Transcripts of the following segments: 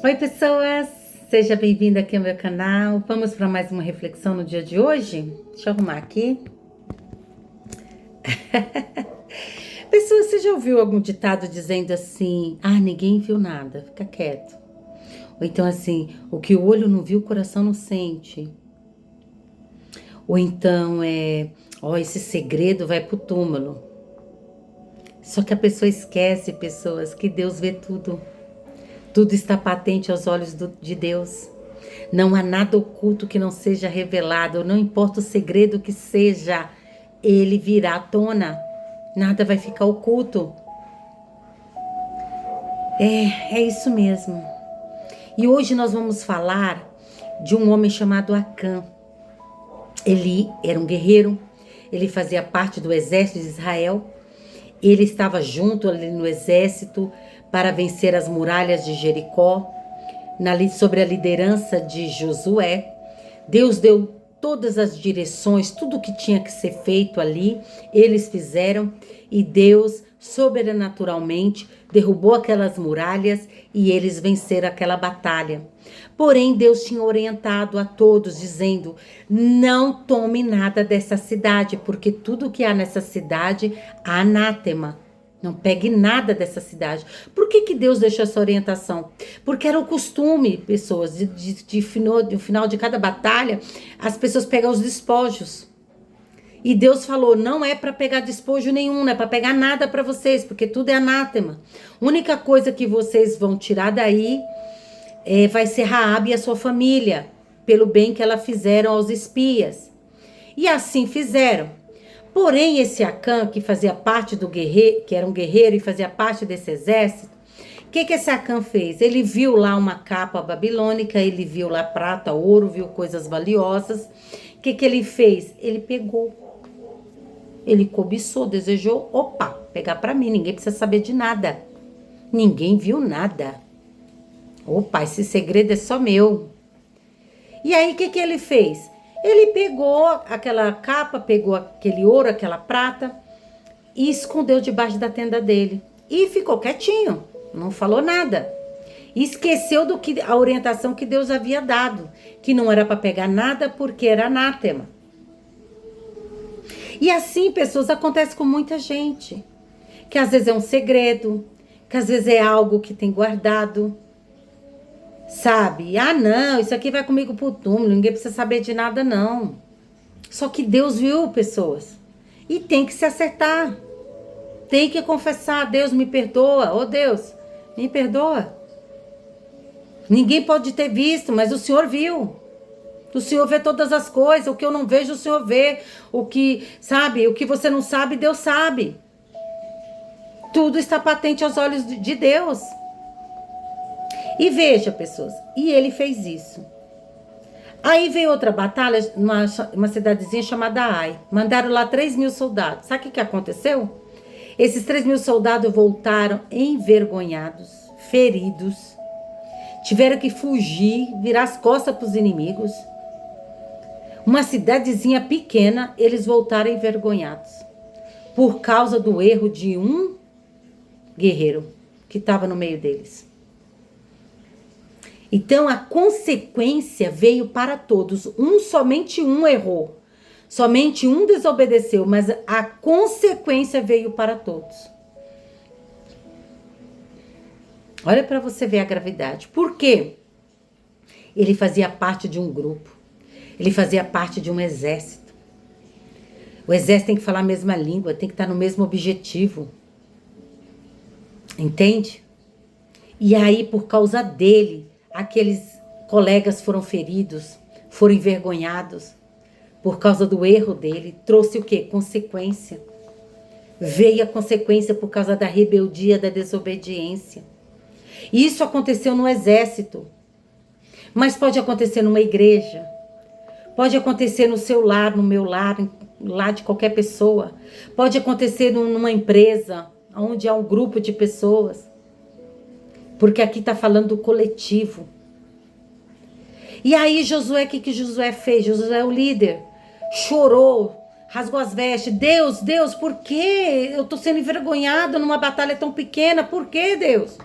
Oi, pessoas! Seja bem-vindo aqui ao meu canal. Vamos para mais uma reflexão no dia de hoje? Deixa eu arrumar aqui. Pessoas, você já ouviu algum ditado dizendo assim: ah, ninguém viu nada, fica quieto. Ou então assim, o que o olho não viu, o coração não sente. Ou então esse segredo vai pro túmulo. Só que a pessoa esquece, pessoas, que Deus vê tudo. Tudo está patente aos olhos de Deus. Não há nada oculto que não seja revelado. Não importa o segredo que seja, ele virá à tona. Nada vai ficar oculto. É isso mesmo. E hoje nós vamos falar de um homem chamado Acã. Ele era um guerreiro. Ele fazia parte do exército de Israel. Ele estava junto ali no exército para vencer as muralhas de Jericó, sob a liderança de Josué. Deus deu todas as direções, tudo o que tinha que ser feito ali, eles fizeram, e Deus, sobrenaturalmente, derrubou aquelas muralhas e eles venceram aquela batalha. Porém, Deus tinha orientado a todos, dizendo: não tome nada dessa cidade, porque tudo que há nessa cidade há anátema. Não pegue nada dessa cidade. Por que Deus deixou essa orientação? Porque era o costume, pessoas, no final de cada batalha, as pessoas pegam os despojos. E Deus falou: não é para pegar despojo nenhum, não é para pegar nada para vocês, porque tudo é anátema. A única coisa que vocês vão tirar daí vai ser Raabe e a sua família, pelo bem que ela fizeram aos espias. E assim fizeram. Porém, esse Acã, que fazia parte do guerreiro, que era um guerreiro e fazia parte desse exército, o que esse Acã fez? Ele viu lá uma capa babilônica, ele viu lá prata, ouro, viu coisas valiosas. O que ele fez? Ele pegou. Ele cobiçou, desejou, opa, pegar para mim, ninguém precisa saber de nada. Ninguém viu nada. Opa, esse segredo é só meu. E aí, o que ele fez? Ele pegou aquela capa, pegou aquele ouro, aquela prata e escondeu debaixo da tenda dele. E ficou quietinho, não falou nada. E esqueceu a orientação que Deus havia dado, que não era para pegar nada porque era anátema. E assim, pessoas, acontece com muita gente. Que às vezes é um segredo, que às vezes é algo que tem guardado. Sabe? Ah, não, isso aqui vai comigo pro túmulo, ninguém precisa saber de nada, não. Só que Deus viu, pessoas. E tem que se acertar. Tem que confessar: Deus, me perdoa. Oh, Deus, me perdoa. Ninguém pode ter visto, mas o Senhor viu. O Senhor vê todas as coisas. O que eu não vejo, o Senhor vê. O que você não sabe, Deus sabe. Tudo está patente aos olhos de Deus. E veja, pessoas, e ele fez isso. Aí veio outra batalha, uma cidadezinha chamada Ai. Mandaram lá 3.000 soldados. Sabe o que aconteceu? Esses 3.000 soldados voltaram envergonhados, feridos. Tiveram que fugir, virar as costas para os inimigos. Uma cidadezinha pequena, eles voltaram envergonhados. Por causa do erro de um guerreiro que estava no meio deles. Então, a consequência veio para todos. Somente um errou. Somente um desobedeceu, mas a consequência veio para todos. Olha para você ver a gravidade. Por quê? Ele fazia parte de um grupo. Ele fazia parte de um exército. O exército tem que falar a mesma língua, tem que estar no mesmo objetivo. Entende? E aí, por causa dele, aqueles colegas foram feridos, foram envergonhados por causa do erro dele. Trouxe o quê? Consequência. Veio a consequência por causa da rebeldia, da desobediência. Isso aconteceu no exército. Mas pode acontecer numa igreja. Pode acontecer no seu lar, no meu lar, lá de qualquer pessoa. Pode acontecer numa empresa, onde há um grupo de pessoas. Porque aqui está falando do coletivo. E aí Josué, o que Josué fez? Josué é o líder. Chorou, rasgou as vestes. Deus, por que eu estou sendo envergonhado numa batalha tão pequena? Por que, Deus?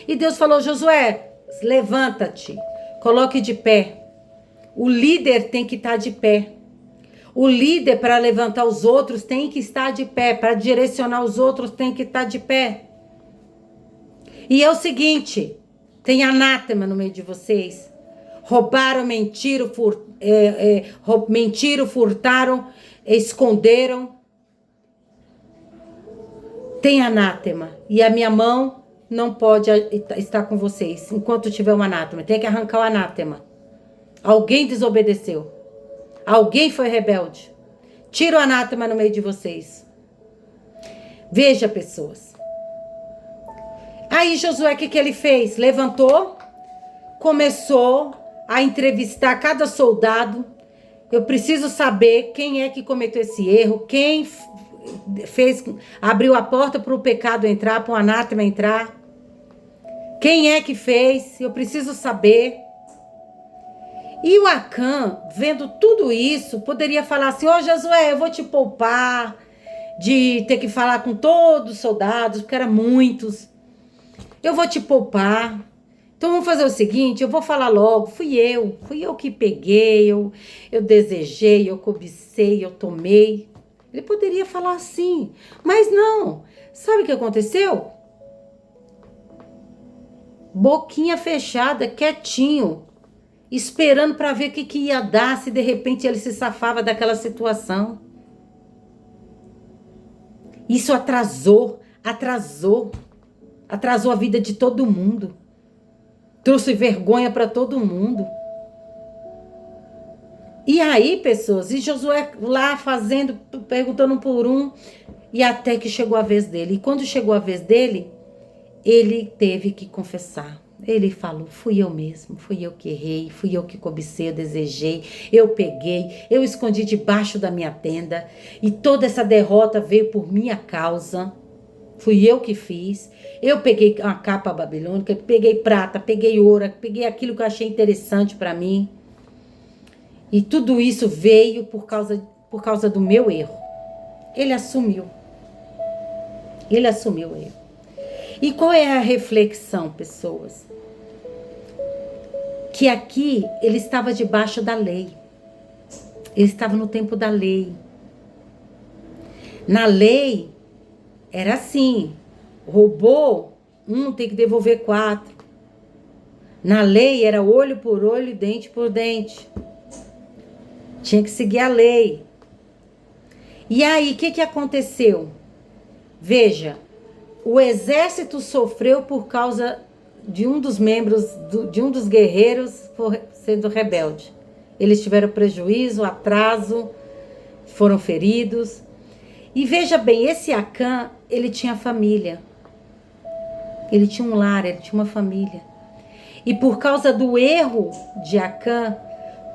E Deus falou: Josué, levanta-te, coloque de pé. O líder tem que estar de pé. O líder, para levantar os outros, tem que estar de pé. Para direcionar os outros, tem que estar de pé. E é o seguinte, tem anátema no meio de vocês. Roubaram, mentiram, furtaram, esconderam. Tem anátema. E a minha mão não pode estar com vocês enquanto tiver um anátema. Tem que arrancar o anátema. Alguém desobedeceu. Alguém foi rebelde. Tira o anátema no meio de vocês. Veja, pessoas. Aí Josué, o que ele fez? Levantou, começou a entrevistar cada soldado. Eu preciso saber quem é que cometeu esse erro, quem abriu a porta para o pecado entrar, para o anátema entrar. Quem é que fez? Eu preciso saber. E o Acã, vendo tudo isso, poderia falar assim: ô Josué, eu vou te poupar de ter que falar com todos os soldados, porque eram muitos. Eu vou te poupar. Então vamos fazer o seguinte, eu vou falar logo. Fui eu que peguei, eu desejei, eu cobicei, eu tomei. Ele poderia falar assim, mas não. Sabe o que aconteceu? Boquinha fechada, quietinho, esperando para ver o que ia dar, se de repente ele se safava daquela situação. Isso atrasou a vida de todo mundo. Trouxe vergonha para todo mundo. E aí, pessoas, e Josué lá fazendo, perguntando um por um, e até que chegou a vez dele. E quando chegou a vez dele, ele teve que confessar. Ele falou: fui eu mesmo, fui eu que errei, fui eu que cobicei, eu desejei, eu peguei, eu escondi debaixo da minha tenda, e toda essa derrota veio por minha causa. Fui eu que fiz. Eu peguei uma capa babilônica, peguei prata, peguei ouro, peguei aquilo que eu achei interessante para mim. E tudo isso veio por causa do meu erro. Ele assumiu. Ele assumiu o erro. E qual é a reflexão, pessoas? Que aqui ele estava debaixo da lei. Ele estava no tempo da lei. Na lei, era assim: roubou, tem que devolver 4. Na lei, era olho por olho, dente por dente. Tinha que seguir a lei. E aí, o que aconteceu? Veja, o exército sofreu por causa de um dos membros, de um dos guerreiros sendo rebelde. Eles tiveram prejuízo, atraso, foram feridos. E veja bem, esse Acã, ele tinha família. Ele tinha um lar, ele tinha uma família. E por causa do erro de Acã,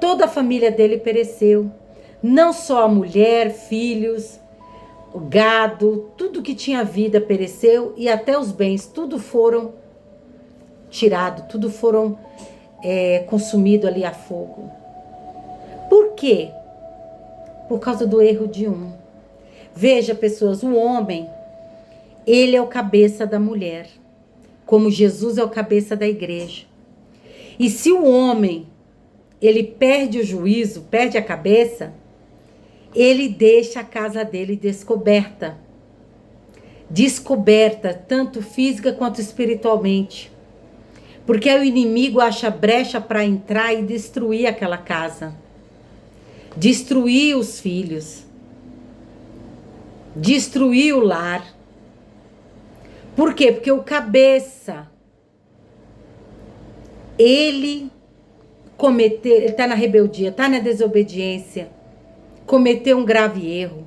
toda a família dele pereceu. Não só a mulher, filhos, o gado, tudo que tinha vida pereceu, e até os bens, tudo foram tirados, tudo foram consumidos ali a fogo. Por quê? Por causa do erro de um. Veja, pessoas, o homem, ele é o cabeça da mulher, como Jesus é o cabeça da igreja. E se o homem, ele perde o juízo, perde a cabeça, ele deixa a casa dele descoberta. Descoberta, tanto física quanto espiritualmente. Porque o inimigo acha brecha para entrar e destruir aquela casa. Destruir os filhos. Destruir o lar. Por quê? Porque o cabeça, ele está na rebeldia, está na desobediência, cometeu um grave erro.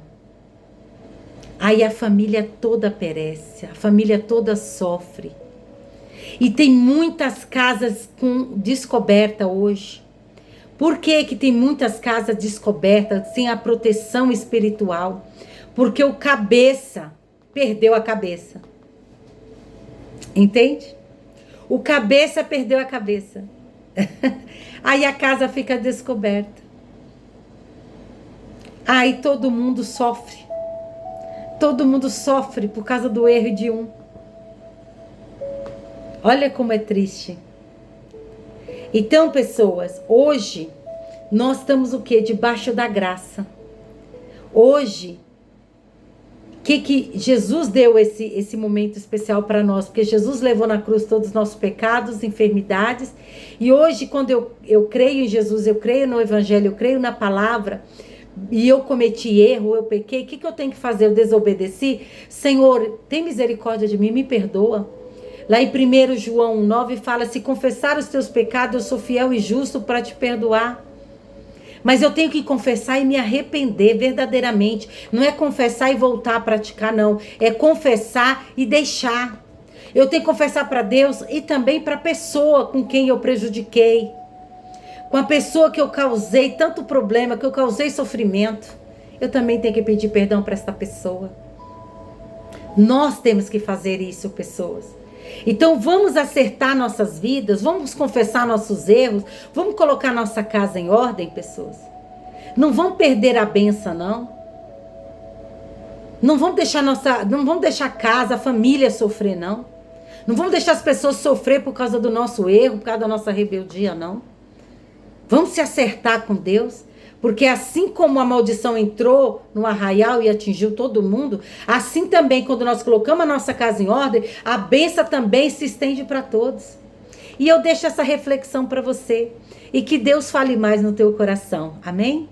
Aí a família toda perece, a família toda sofre. E tem muitas casas com descoberta hoje. Por que tem muitas casas descobertas, sem a proteção espiritual? Porque o cabeça perdeu a cabeça. Entende? O cabeça perdeu a cabeça. Aí a casa fica descoberta. Aí todo mundo sofre. Todo mundo sofre por causa do erro de um. Olha como é triste. Então, pessoas, hoje nós estamos o quê? Debaixo da graça. Hoje, que Jesus deu esse momento especial para nós? Porque Jesus levou na cruz todos os nossos pecados, enfermidades. E hoje, quando eu creio em Jesus, eu creio no Evangelho, eu creio na palavra, e eu cometi erro, eu pequei, o que eu tenho que fazer? Eu desobedeci? Senhor, tem misericórdia de mim, me perdoa. Lá em 1 João 9 fala, se confessar os teus pecados, eu sou fiel e justo para te perdoar. Mas eu tenho que confessar e me arrepender verdadeiramente. Não é confessar e voltar a praticar, não. É confessar e deixar. Eu tenho que confessar para Deus e também para a pessoa com quem eu prejudiquei. Com a pessoa que eu causei tanto problema, que eu causei sofrimento. Eu também tenho que pedir perdão para esta pessoa. Nós temos que fazer isso, pessoas. Então vamos acertar nossas vidas, vamos confessar nossos erros, vamos colocar nossa casa em ordem, pessoas. Não vamos perder a benção, não. Não vamos deixar a casa, a família sofrer, não. Não vamos deixar as pessoas sofrer por causa do nosso erro, por causa da nossa rebeldia, não. Vamos se acertar com Deus. Porque assim como a maldição entrou no arraial e atingiu todo mundo, assim também quando nós colocamos a nossa casa em ordem, a bênção também se estende para todos. E eu deixo essa reflexão para você. E que Deus fale mais no teu coração. Amém?